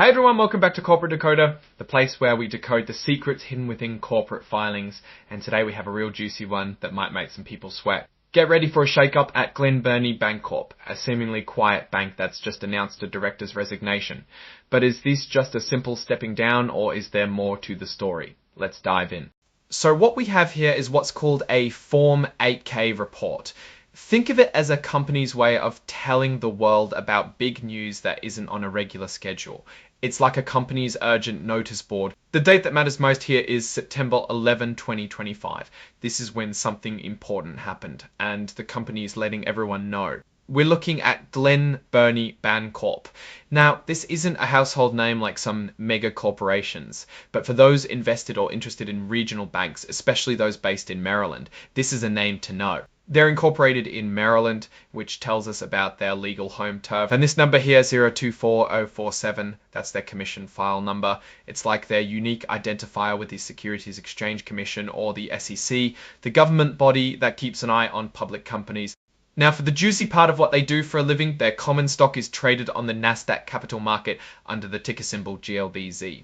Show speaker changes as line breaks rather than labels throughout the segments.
Hey everyone, welcome back to Corporate Decoder, the place where we decode the secrets hidden within corporate filings, and today we have a real juicy one that might make some people sweat. Get ready for a shake-up at Glen Burnie Bancorp, a seemingly quiet bank that's just announced a director's resignation. But is this just a simple stepping down, or is there more to the story? Let's dive in. So what we have here is what's called a Form 8K report. Think of it as a company's way of telling the world about big news that isn't on a regular schedule. It's like a company's urgent notice board. The date that matters most here is September 11, 2025. This is when something important happened, and the company is letting everyone know. We're looking at Glen Burnie Bancorp. Now, this isn't a household name like some mega corporations, but for those invested or interested in regional banks, especially those based in Maryland, this is a name to know. They're incorporated in Maryland, which tells us about their legal home turf. And this number here, 024047, that's their commission file number. It's like their unique identifier with the Securities Exchange Commission or the SEC, the government body that keeps an eye on public companies. Now, for the juicy part of what they do for a living, their common stock is traded on the NASDAQ capital market under the ticker symbol GLBZ.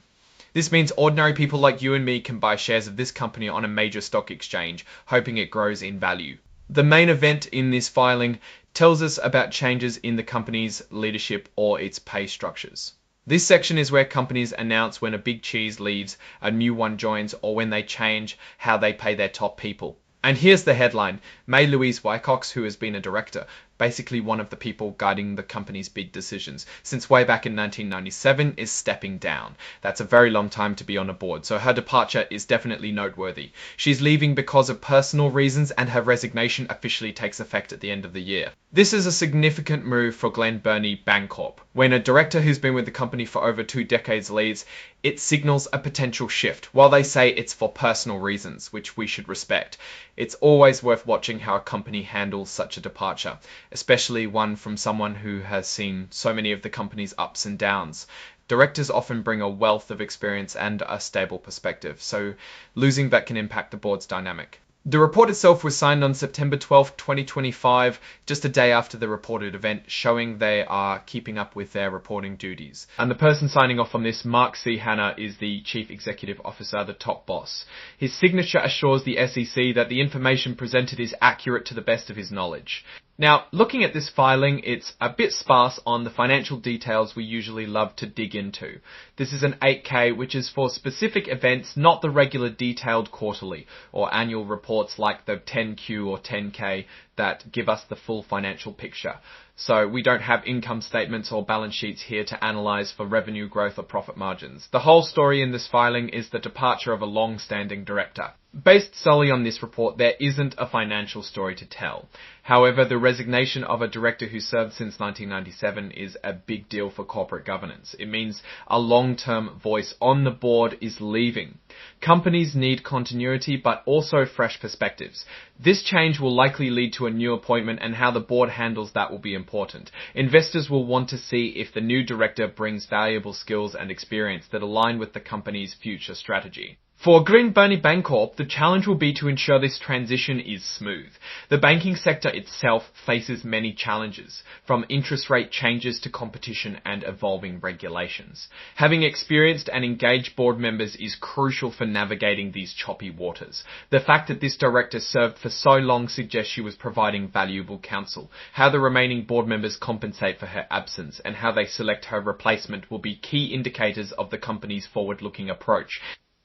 This means ordinary people like you and me can buy shares of this company on a major stock exchange, hoping it grows in value. The main event in this filing tells us about changes in the company's leadership or its pay structures. This section is where companies announce when a big cheese leaves, a new one joins, or when they change how they pay their top people. And here's the headline: May Louise Wycox, who has been a director, basically one of the people guiding the company's big decisions since way back in 1997, is stepping down. That's a very long time to be on a board, so her departure is definitely noteworthy. She's leaving because of personal reasons, and her resignation officially takes effect at the end of the year. This is a significant move for Glen Burnie Bancorp. When a director who's been with the company for over 2 decades leaves, it signals a potential shift. While they say it's for personal reasons, which we should respect, it's always worth watching how a company handles such a departure, especially one from someone who has seen so many of the company's ups and downs. Directors often bring a wealth of experience and a stable perspective, so losing that can impact the board's dynamic. The report itself was signed on September 12, 2025, just a day after the reported event, showing they are keeping up with their reporting duties. And the person signing off on this, Mark C. Hanna, is the Chief Executive Officer, the top boss. His signature assures the SEC that the information presented is accurate to the best of his knowledge. Now, looking at this filing, it's a bit sparse on the financial details we usually love to dig into. This is an 8K, which is for specific events, not the regular detailed quarterly or annual reports like the 10Q or 10K that give us the full financial picture. So we don't have income statements or balance sheets here to analyze for revenue growth or profit margins. The whole story in this filing is the departure of a long-standing director. Based solely on this report, there isn't a financial story to tell. However, the resignation of a director who served since 1997 is a big deal for corporate governance. It means a long-term voice on the board is leaving. Companies need continuity, but also fresh perspectives. This change will likely lead to a new appointment, and how the board handles that will be important. Investors will want to see if the new director brings valuable skills and experience that align with the company's future strategy. For Glen Burnie Bancorp, the challenge will be to ensure this transition is smooth. The banking sector itself faces many challenges, from interest rate changes to competition and evolving regulations. Having experienced and engaged board members is crucial for navigating these choppy waters. The fact that this director served for so long suggests she was providing valuable counsel. How the remaining board members compensate for her absence and how they select her replacement will be key indicators of the company's forward-looking approach.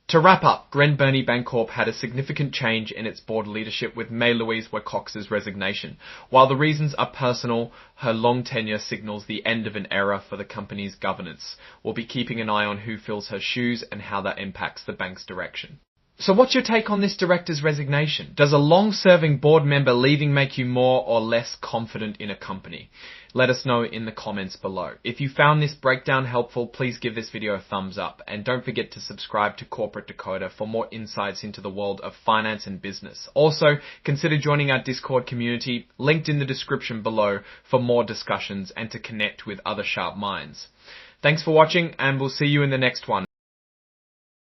To wrap up, Glen Burnie Bancorp had a significant change in its board leadership with May Louise Wycox's resignation. While the reasons are personal, her long tenure signals the end of an era for the company's governance. We'll be keeping an eye on who fills her shoes and how that impacts the bank's direction. So what's your take on this director's resignation? Does a long-serving board member leaving make you more or less confident in a company? Let us know in the comments below. If you found this breakdown helpful, please give this video a thumbs up, and don't forget to subscribe to Corporate Decoder for more insights into the world of finance and business. Also, consider joining our Discord community, linked in the description below, for more discussions and to connect with other sharp minds. Thanks for watching, and we'll see you in the next one.